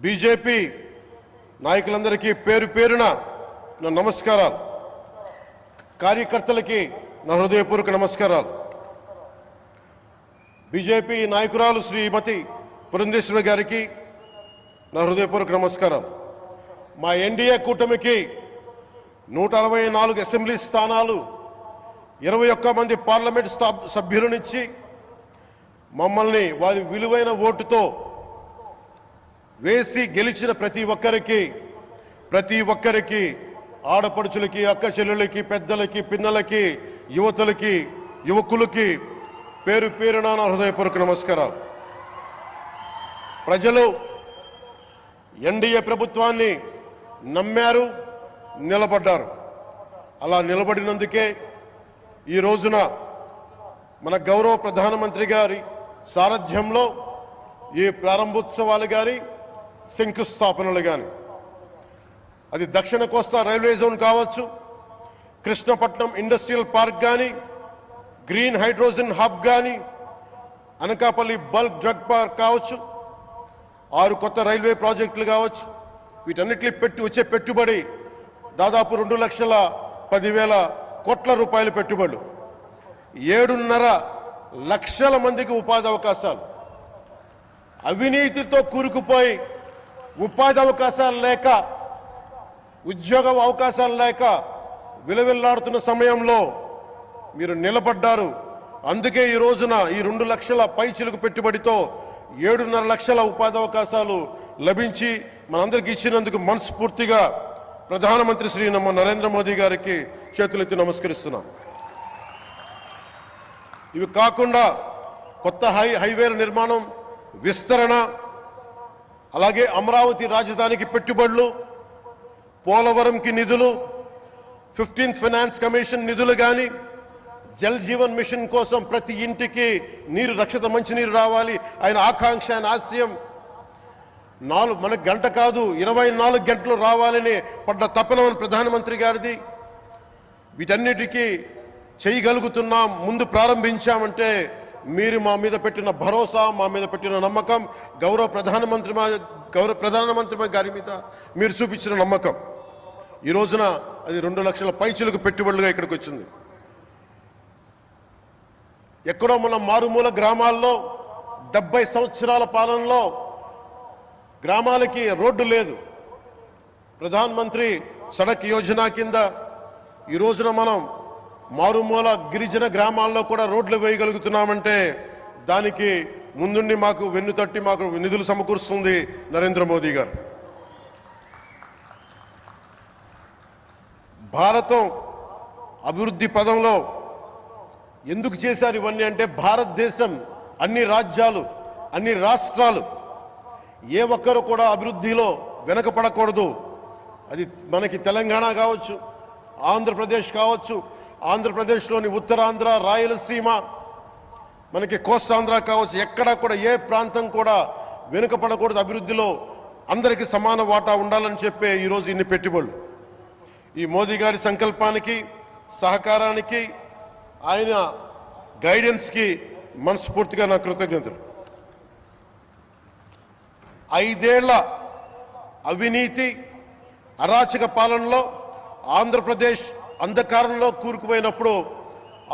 BJP నాయకులందరికీ పేరు పేరున నా నమస్కారాలు. కార్యకర్తలకి నా హృదయపూర్వక నమస్కారాలు. బీజేపీ నాయకురాలు శ్రీమతి పురంధేశ్వరి గారికి నా హృదయపూర్వక నమస్కారాలు. మా ఎన్డీఏ కూటమికి 164 అసెంబ్లీ స్థానాలు, 21 మంది పార్లమెంట్ సభ్యులనిచ్చి మమ్మల్ని వారి విలువైన ఓటుతో వేసి గెలిచిన ప్రతి ఒక్కరికి ఆడపడుచులకి, అక్క చెల్లెళ్ళకి, పెద్దలకి, పిన్నలకి, యువతులకి, యువకులకి పేరు పేరున నా హృదయపూర్వక నమస్కారాలు. ప్రజలు ఎన్డీఏ ప్రభుత్వాన్ని నమ్మారు, నిలబడ్డారు. అలా నిలబడినందుకే ఈ రోజున మన గౌరవ ప్రధానమంత్రి గారి సారథ్యంలో ఈ ప్రారంభోత్సవాలు కానీ, శంకుస్థాపనలు కానీ, అది దక్షిణ కోస్తా రైల్వే జోన్ కావచ్చు, కృష్ణపట్నం ఇండస్ట్రియల్ పార్క్ కానీ, గ్రీన్ హైడ్రోజన్ హబ్ కానీ, అనకాపల్లి బల్క్ డ్రగ్ పార్క్ కావచ్చు, 6 కొత్త రైల్వే ప్రాజెక్టులు కావచ్చు, వీటన్నిటిని వచ్చే పెట్టుబడి దాదాపు 2,10,000 కోట్ల రూపాయల పెట్టుబడులు, 7.5 లక్షల మందికి ఉపాధి అవకాశాలు. అవినీతితో కూరుకుపోయి ఉపాధి అవకాశాలు లేక, ఉద్యోగ అవకాశాలు లేక విలవిల్లాడుతున్న సమయంలో మీరు నిలబడ్డారు. అందుకే ఈ రోజున ఈ 2 లక్షల పైచిలుకు పెట్టుబడితో 7.5 లక్షల ఉపాధి అవకాశాలు లభించి మనందరికీ ఇచ్చినందుకు మనస్ఫూర్తిగా ప్రధానమంత్రి శ్రీ నరేంద్ర మోదీ గారికి చేతులెత్తి నమస్కరిస్తున్నాం. ఇవి కాకుండా కొత్త హైవేల నిర్మాణం, విస్తరణ, అలాగే అమరావతి రాజధానికి పెట్టుబడులు, పోలవరంకి నిధులు, 15th ఫైనాన్స్ కమిషన్ నిధులు కానీ, జల్ జీవన్ మిషన్ కోసం ప్రతి ఇంటికి నీరు, రక్షిత మంచినీరు రావాలి ఆయన ఆకాంక్ష, ఆయన ఆశయం. మనకు గంట కాదు 24 గంటలు రావాలని పడ్డ తపన ప్రధానమంత్రి గారిది. వీటన్నిటికీ చేయగలుగుతున్నాం, ముందు ప్రారంభించామంటే మీరు మా మీద పెట్టిన భరోసా, మా మీద పెట్టిన నమ్మకం, గౌరవ ప్రధానమంత్రి గారి మీద మీరు చూపించిన నమ్మకం. ఈ రోజున అది 2 లక్షల పైచులకు పెట్టుబడులుగా ఇక్కడికి వచ్చింది. ఎక్కడో మన మారుమూల గ్రామాల్లో 70 సంవత్సరాల పాలనలో గ్రామాలకి రోడ్డు లేదు. ప్రధానమంత్రి సడక్ యోజన కింద ఈ రోజున మనం మారుమూల గిరిజన గ్రామాల్లో కూడా రోడ్లు వేయగలుగుతున్నామంటే దానికి ముందుండి మాకు వెన్నుతట్టి మాకు నిధులు సమకూరుస్తుంది నరేంద్ర మోదీ గారు. భారతం అభివృద్ధి పదంలో ఎందుకు చేశారు ఇవన్నీ అంటే, భారతదేశం అన్ని రాజ్యాలు, అన్ని రాష్ట్రాలు ఏ ఒక్కరు కూడా అభివృద్ధిలో వెనకపడకూడదు. అది మనకి తెలంగాణ కావచ్చు, ఆంధ్రప్రదేశ్ కావచ్చు, ఆంధ్రప్రదేశ్లోని ఉత్తరాంధ్ర, రాయలసీమ, మనకి కోస్తాంధ్ర కావచ్చు, ఎక్కడా కూడా ఏ ప్రాంతం కూడా వెనుకపడకూడదు. అభివృద్ధిలో అందరికీ సమాన వాటా ఉండాలని చెప్పే ఈరోజు ఇన్ని పెట్టుబడులు. ఈ మోదీ గారి సంకల్పానికి, సహకారానికి, ఆయన గైడెన్స్కి మనస్ఫూర్తిగా నా కృతజ్ఞతలు. 5 ఏళ్ల అవినీతి, అరాచక పాలనలో ఆంధ్రప్రదేశ్ అంధకారంలో కూరుకుపోయినప్పుడు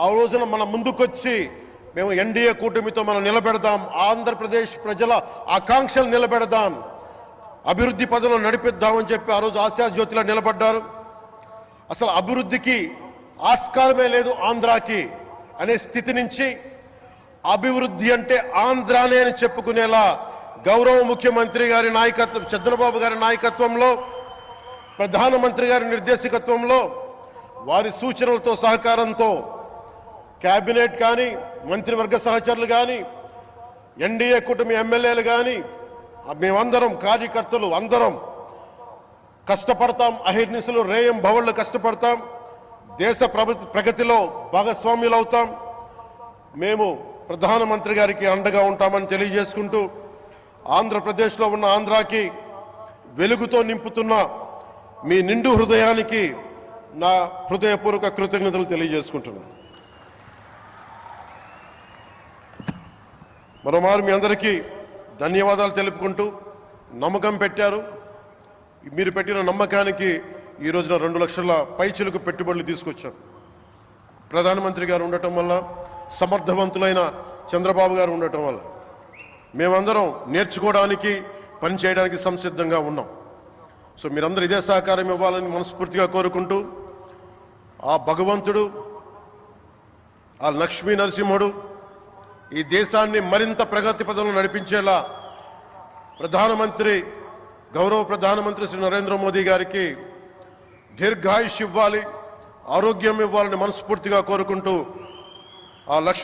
ఆ రోజున మన ముందుకొచ్చి మేము ఎన్డీఏ కూటమితో మనం నిలబెడదాం, ఆంధ్రప్రదేశ్ ప్రజల ఆకాంక్షలు నిలబెడదాం, అభివృద్ధి పదంలో నడిపిద్దామని చెప్పి ఆ రోజు ఆశాజ్యోతిలో నిలబడ్డారు. అసలు అభివృద్ధికి ఆస్కారమే లేదు ఆంధ్రాకి అనే స్థితి నుంచి అభివృద్ధి అంటే ఆంధ్రానే అని చెప్పుకునేలా గౌరవ ముఖ్యమంత్రి గారి నాయకత్వం, చంద్రబాబు గారి నాయకత్వంలో, ప్రధానమంత్రి గారి నిర్దేశకత్వంలో, వారి సూచనలతో, సహకారంతో కేబినెట్ కానీ, మంత్రివర్గ సహచరులు కానీ, ఎన్డీఏ కూటమి ఎమ్మెల్యేలు కానీ, మేమందరం కార్యకర్తలు అందరం కష్టపడతాం. అహిర్నిశలు రేయం భవళ్ళు కష్టపడతాం. దేశ ప్రగతిలో భాగస్వామ్యులు అవుతాం. మేము ప్రధానమంత్రి గారికి అండగా ఉంటామని తెలియజేసుకుంటూ, ఆంధ్రప్రదేశ్లో ఉన్న ఆంధ్రాకి వెలుగుతో నింపుతున్న మీ నిండు హృదయానికి నా హృదయపూర్వక కృతజ్ఞతలు తెలియజేసుకుంటున్నాను. మరోమారు మీ అందరికీ ధన్యవాదాలు తెలుపుకుంటూ నమ్మకం పెట్టారు. మీరు పెట్టిన నమ్మకానికి ఈ రోజున 2 లక్షల పైచిలకు పెట్టుబడులు తీసుకొచ్చారు. ప్రధానమంత్రి గారు ఉండటం వల్ల, సమర్థవంతులైన చంద్రబాబు గారు ఉండటం వల్ల మేమందరం నేర్చుకోవడానికి, పనిచేయడానికి సంసిద్ధంగా ఉన్నాం. సో మీరందరూ ఇదే సహకారం ఇవ్వాలని మనస్ఫూర్తిగా కోరుకుంటూ, ఆ భగవంతుడు, ఆ లక్ష్మీ నరసింహుడు ఈ దేశాన్ని మరింత ప్రగతి పదంలో నడిపించేలా గౌరవ ప్రధానమంత్రి శ్రీ నరేంద్ర మోదీ గారికి దీర్ఘాయుష్ ఇవ్వాలి, ఆరోగ్యం ఇవ్వాలని మనస్ఫూర్తిగా కోరుకుంటూ, ఆ లక్ష్మీ